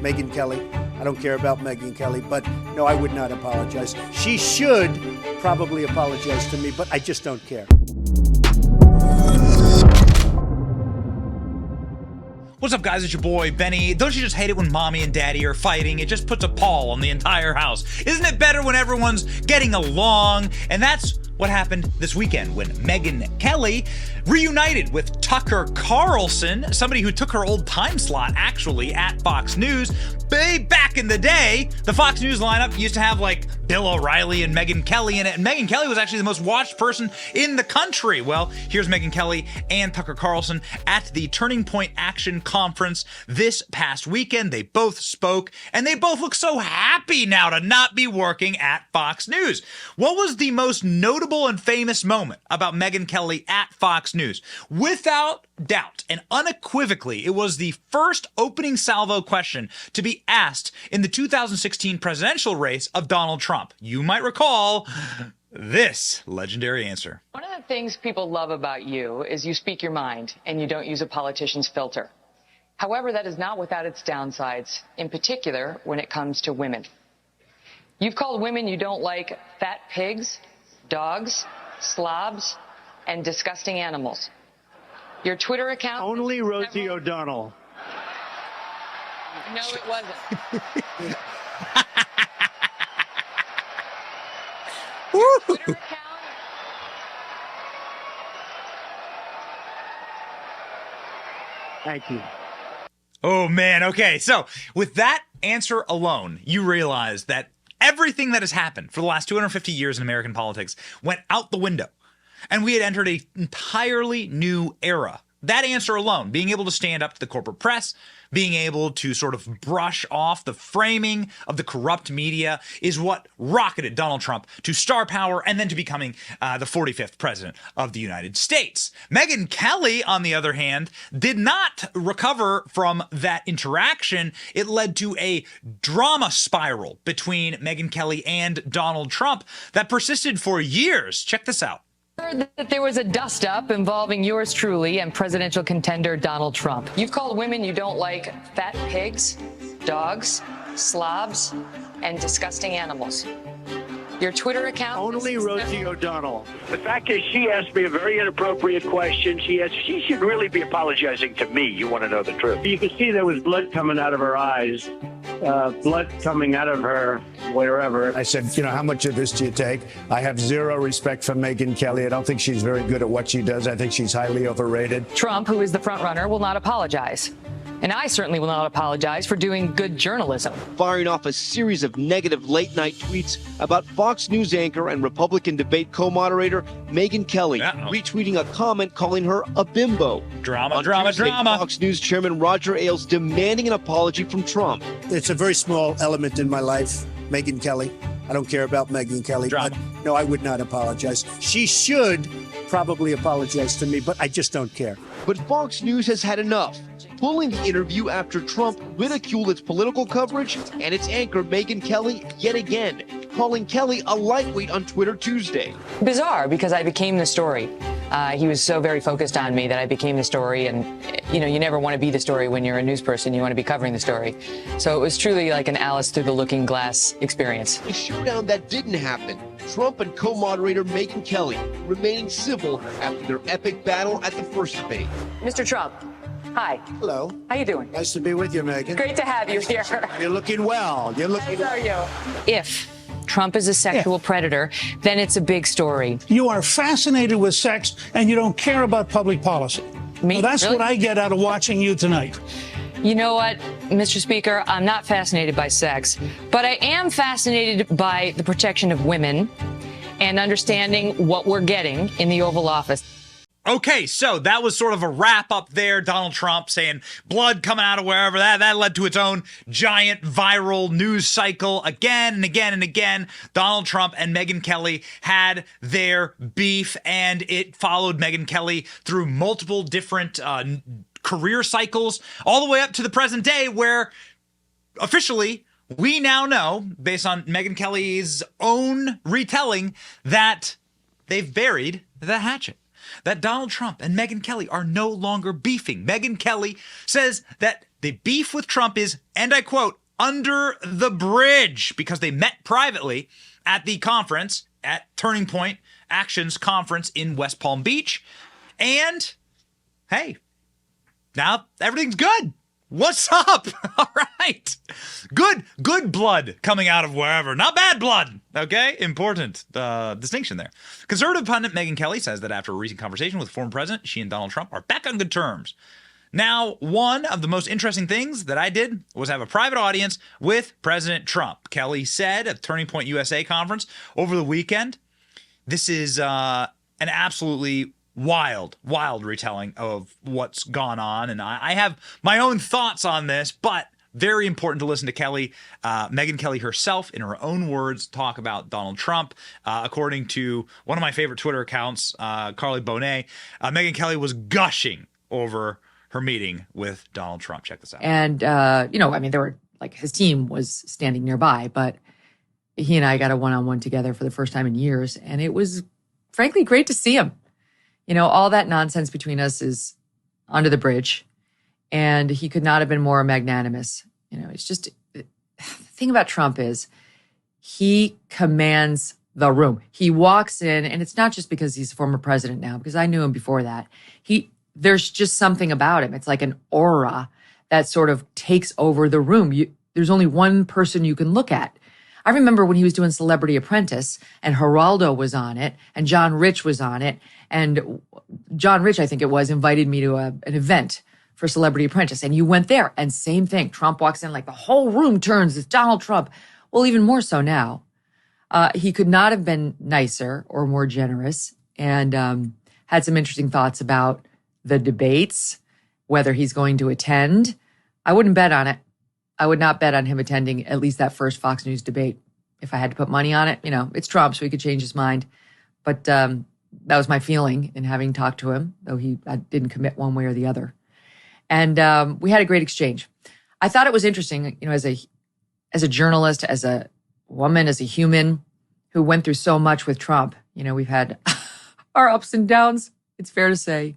Megyn Kelly. I don't care about Megyn Kelly, but no, I would not apologize. She should probably apologize to me, but I just don't care. What's up, guys? It's your boy, Benny. Don't you just hate it when mommy and daddy are fighting? It just puts a pall on the entire house. Isn't it better when everyone's getting along? And that's what happened this weekend when Megyn Kelly reunited with Tucker Carlson, somebody who took her old time slot, actually, at Fox News. Back in the day, the Fox News lineup used to have, like, Bill O'Reilly and Megyn Kelly in it, and Megyn Kelly was actually the most watched person in the country. Well, here's Megyn Kelly and Tucker Carlson at the Turning Point Action Conference this past weekend. They both spoke, and they both look so happy now to not be working at Fox News. What was the most notable and famous moment about Megyn Kelly at Fox News? Without doubt and unequivocally, it was the first opening salvo question to be asked in the 2016 presidential race of Donald Trump. You might recall this legendary answer. One of the things people love about you is you speak your mind and you don't use a politician's filter. However, that is not without its downsides, in particular when it comes to women. You've called women you don't like fat pigs, dogs, slobs, and disgusting animals. Your Twitter account... Only Rosie O'Donnell. No, it wasn't. Your Twitter account... Thank you. Oh, man. Okay, so with that answer alone, you realize that everything that has happened for the last 250 years in American politics went out the window, and we had entered an entirely new era. That answer alone, being able to stand up to the corporate press, being able to sort of brush off the framing of the corrupt media, is what rocketed Donald Trump to star power and then to becoming the 45th president of the United States. Megyn Kelly, on the other hand, did not recover from that interaction. It led to a drama spiral between Megyn Kelly and Donald Trump that persisted for years. Check this out. That there was a dust-up involving yours truly and presidential contender Donald Trump. You've called women you don't like fat pigs, dogs, slobs, and disgusting animals. Your Twitter account... Only Rosie O'Donnell. The fact is, she asked me a very inappropriate question. She should really be apologizing to me. You want to know the truth. You could see there was blood coming out of her eyes, blood coming out of her wherever. I said, how much of this do you take? I have zero respect for Megyn Kelly. I don't think she's very good at what she does. I think she's highly overrated. Trump, who is the front runner, will not apologize. And I certainly will not apologize for doing good journalism. Firing off a series of negative late-night tweets about Fox News anchor and Republican debate co-moderator Megyn Kelly, retweeting a comment calling her a bimbo. Drama. Fox News chairman Roger Ailes demanding an apology from Trump. It's a very small element in my life, Megyn Kelly. I don't care about Megyn Kelly, but no, I would not apologize. She should probably apologize to me, but I just don't care. But Fox News has had enough, pulling the interview after Trump ridiculed its political coverage and its anchor Megyn Kelly yet again, calling Kelly a lightweight on Twitter Tuesday. Bizarre, because I became the story. He was so very focused on me that I became the story, and you never want to be the story when you're a news person. You want to be covering the story. So it was truly like an Alice through the looking glass experience. A showdown that didn't happen. Trump and co-moderator Megyn Kelly remaining civil after their epic battle at the first debate. Mr. Trump, hi. Hello. How you doing? Nice to be with you, Megyn. Great to have you here. You're looking well. You're looking How are you? If Trump is a sexual predator, then it's a big story. You are fascinated with sex and you don't care about public policy. Me? That's Really? what I get out of watching you tonight. You know what, Mr. Speaker, I'm not fascinated by sex, but I am fascinated by the protection of women and understanding what we're getting in the Oval Office. Okay, so that was sort of a wrap up there. Donald Trump saying blood coming out of wherever. That led to its own giant viral news cycle again and again and again. Donald Trump and Megyn Kelly had their beef, and it followed Megyn Kelly through multiple different career cycles, all the way up to the present day, where officially we now know, based on Megyn Kelly's own retelling, that they've buried the hatchet. That Donald Trump and Megyn Kelly are no longer beefing. Megyn Kelly says that the beef with Trump is, and I quote, under the bridge, because they met privately at the conference at Turning Point Actions Conference in West Palm Beach. And hey, now everything's good. What's up? All right. Good blood coming out of wherever. Not bad blood. Okay? Important distinction there. Conservative pundit Megyn Kelly says that after a recent conversation with former president, she and Donald Trump are back on good terms. Now, one of the most interesting things that I did was have a private audience with President Trump. Kelly said at Turning Point USA conference over the weekend, this is an absolutely wild retelling of what's gone on. And I have my own thoughts on this, but very important to listen to Kelly, Megyn Kelly herself, in her own words, talk about Donald Trump. According to one of my favorite Twitter accounts, Carly Bonet, Megyn Kelly was gushing over her meeting with Donald Trump. Check this out. And, there were, his team was standing nearby, but he and I got a one-on-one together for the first time in years. And it was, frankly, great to see him. All that nonsense between us is under the bridge, and he could not have been more magnanimous. It's just, the thing about Trump is he commands the room. He walks in, and it's not just because he's a former president now, because I knew him before that. There's just something about him. It's like an aura that sort of takes over the room. There's only one person you can look at. I remember when he was doing Celebrity Apprentice and Geraldo was on it and John Rich was on it. And John Rich, I think it was, invited me to an event for Celebrity Apprentice. And you went there and same thing. Trump walks in, the whole room turns. It's Donald Trump. Well, even more so now. He could not have been nicer or more generous, and had some interesting thoughts about the debates, whether he's going to attend. I wouldn't bet on it. I would not bet on him attending at least that first Fox News debate. If I had to put money on it, it's Trump, so he could change his mind. But that was my feeling in having talked to him, though I didn't commit one way or the other. And we had a great exchange. I thought it was interesting, as a journalist, as a woman, as a human who went through so much with Trump. We've had our ups and downs, it's fair to say.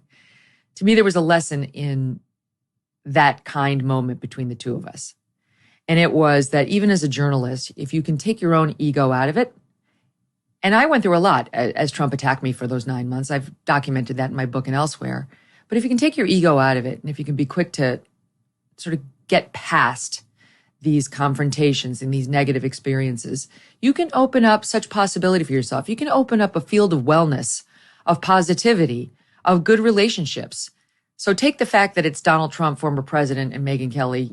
To me, there was a lesson in that kind moment between the two of us. And it was that even as a journalist, if you can take your own ego out of it, and I went through a lot as Trump attacked me for those 9 months. I've documented that in my book and elsewhere. But if you can take your ego out of it, and if you can be quick to sort of get past these confrontations and these negative experiences, you can open up such possibility for yourself. You can open up a field of wellness, of positivity, of good relationships. So take the fact that it's Donald Trump, former president, and Megyn Kelly,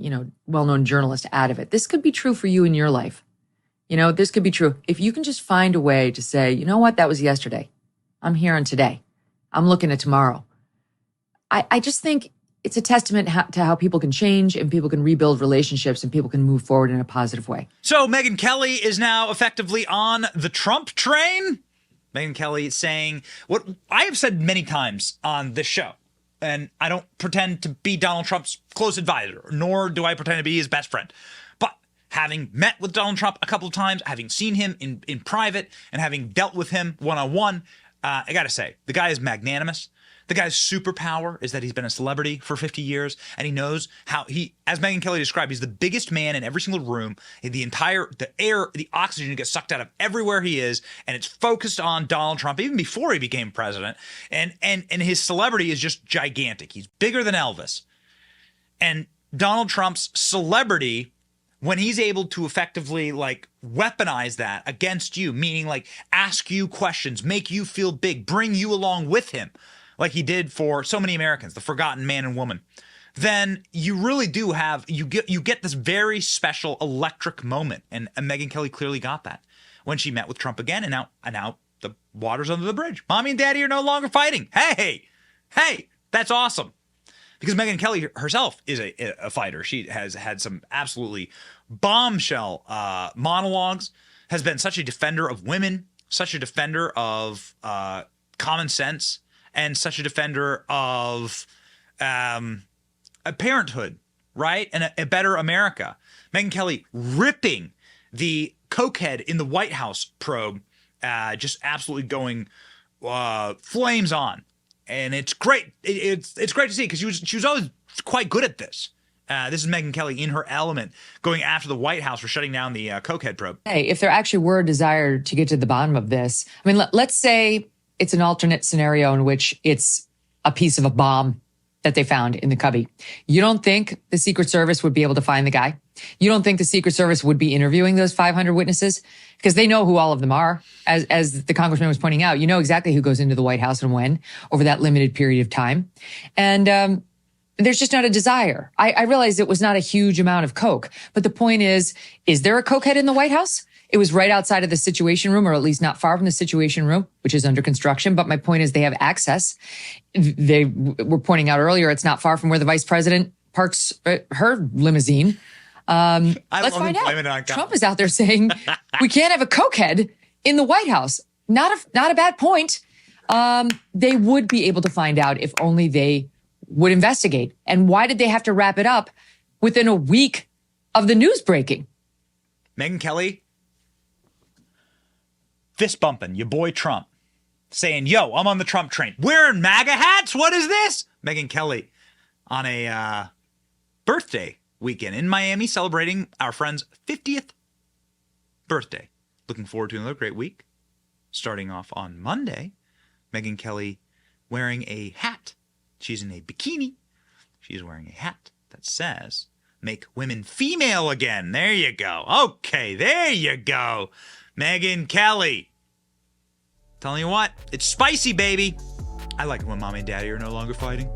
well-known journalist, out of it. This could be true for you in your life. This could be true. If you can just find a way to say, you know what, that was yesterday. I'm here on today. I'm looking at tomorrow. I just think it's a testament to how people can change and people can rebuild relationships and people can move forward in a positive way. So Megyn Kelly is now effectively on the Trump train. Megyn Kelly saying what I have said many times on this show. And I don't pretend to be Donald Trump's close advisor, nor do I pretend to be his best friend. But having met with Donald Trump a couple of times, having seen him in private, and having dealt with him one-on-one, I got to say, the guy is magnanimous. The guy's superpower is that he's been a celebrity for 50 years, and he knows how as Megyn Kelly described, he's the biggest man in every single room. The air, the oxygen gets sucked out of everywhere he is, and it's focused on Donald Trump even before he became president. And his celebrity is just gigantic. He's bigger than Elvis. And Donald Trump's celebrity, when he's able to effectively weaponize that against you, meaning ask you questions, make you feel big, bring you along with him, like he did for so many Americans, the forgotten man and woman, then you really do you get this very special electric moment. And Megyn Kelly clearly got that when she met with Trump again. And now the water's under the bridge. Mommy and daddy are no longer fighting. Hey, that's awesome. Because Megyn Kelly herself is a fighter. She has had some absolutely bombshell monologues, has been such a defender of women, such a defender of common sense, and such a defender of a parenthood, right? And a better America. Megyn Kelly ripping the cokehead in the White House probe, just absolutely going flames on. And it's great. It's great to see because she was always quite good at this. This is Megyn Kelly in her element, going after the White House for shutting down the cokehead probe. Hey, if there actually were a desire to get to the bottom of this, I mean, let's say it's an alternate scenario in which it's a piece of a bomb that they found in the cubby. You don't think the Secret Service would be able to find the guy? You don't think the Secret Service would be interviewing those 500 witnesses? Because they know who all of them are. As the congressman was pointing out, you know exactly who goes into the White House and when over that limited period of time. And there's just not a desire. I realize it was not a huge amount of coke, but the point is there a cokehead in the White House? It was right outside of the Situation Room, or at least not far from the Situation Room, which is under construction. But my point is they have access. They were pointing out earlier, it's not far from where the vice president parks her limousine. Let's find out. Trump is out there saying we can't have a cokehead in the White House. Not a bad point. They would be able to find out if only they would investigate. And why did they have to wrap it up within a week of the news breaking? Megyn Kelly fist bumping your boy Trump, saying, yo, I'm on the Trump train. Wearing MAGA hats? What is this? Megyn Kelly on a birthday weekend in Miami celebrating our friend's 50th birthday. Looking forward to another great week. Starting off on Monday, Megyn Kelly wearing a hat. She's in a bikini. She's wearing a hat that says, make women female again. There you go. Okay, there you go. Megyn Kelly. Telling you what, it's spicy, baby. I like it when mommy and daddy are no longer fighting.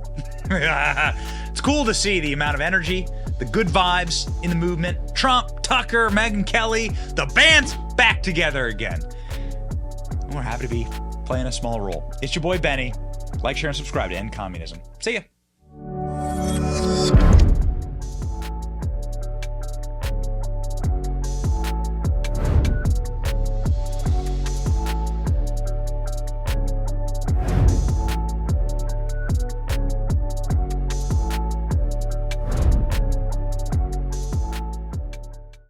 It's cool to see the amount of energy, the good vibes in the movement. Trump, Tucker, Megyn Kelly, the band's back together again. And we're happy to be playing a small role. It's your boy Benny. Like, share, and subscribe to End Communism. See ya.